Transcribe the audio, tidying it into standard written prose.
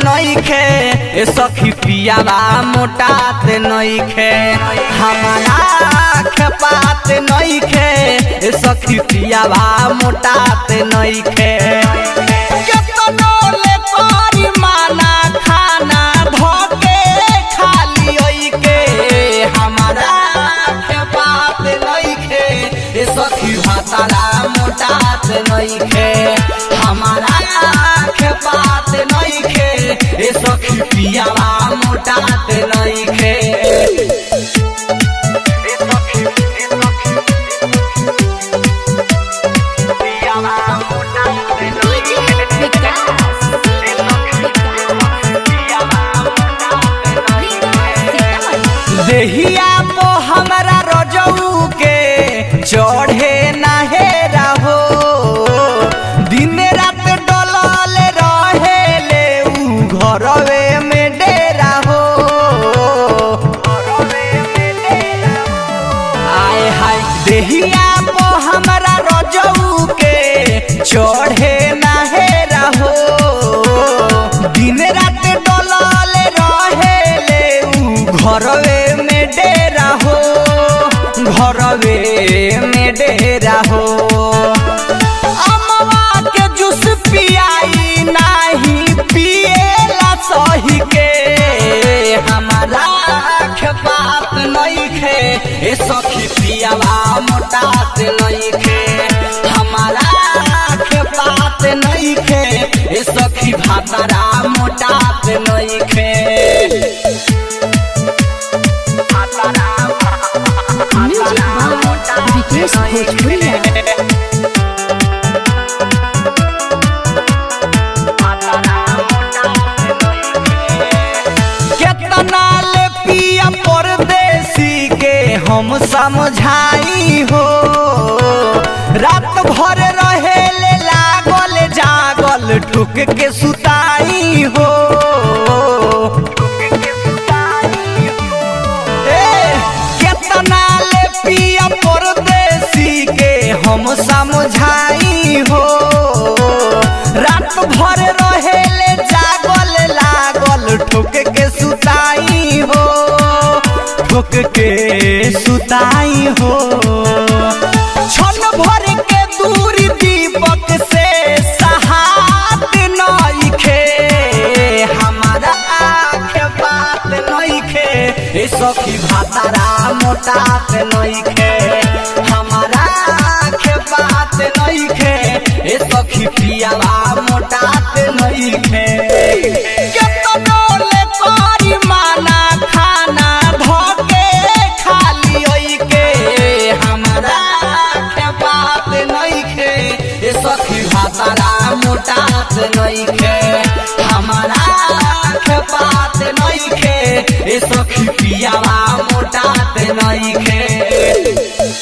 नइखे ए सखी पियावा मोटात नइखे हमारा खेपात नइखे ए सखी पियावा मोटात नइखे केतनो ले करी माना खाना धोके खाली ओइके हमारा खेपात नइखे ए सखी भातारा मोटात नइखे हमारा खेपात नइखे ए सखी पियावा मोटात नइखे देहिया पो हमरा रजऊ के चढ़े नाहे रहो दिन रात डलल रहेले उ घरवे में डेरा हो आए हाय देहिया पो हमरा रजऊ के चढ़े नाहे रहो दिन रात डलल रहेले उ घरवे डेरा हो घरवे में डेरा हो अमवा के जूस पियाई नाही पिएला सही के हमारा खेपात नइखे ए सखी पियावा मोटात नइखे हमारा खेपात नइखे ए सखी भातारा मोटात नइखे केतना ले पिया परदेसी के हम समझाई हो रात भर रहेले लागल जागल ठुक के सुताई हो केतना ले पिया परदेसी के हम समझाई हो रात भर रहेले जागल लागल ठोक के सुताई हो ठोक के सुताई हो क्षण भर के दूरी दीपक से सहात नइखे हमारा खेपात नइखे ए सखी भातारा मोटात नइखे हमारा खेपात नइखे ए सखी पियावा मोटात नइखे केतनो ले करी माना खाना धोके खाली ओइके हमारा खेपात नइखे ए सखी भातारा मोटात नइखे हमारा खेपात नइखे ए सखी पियावा मोटात नइखे।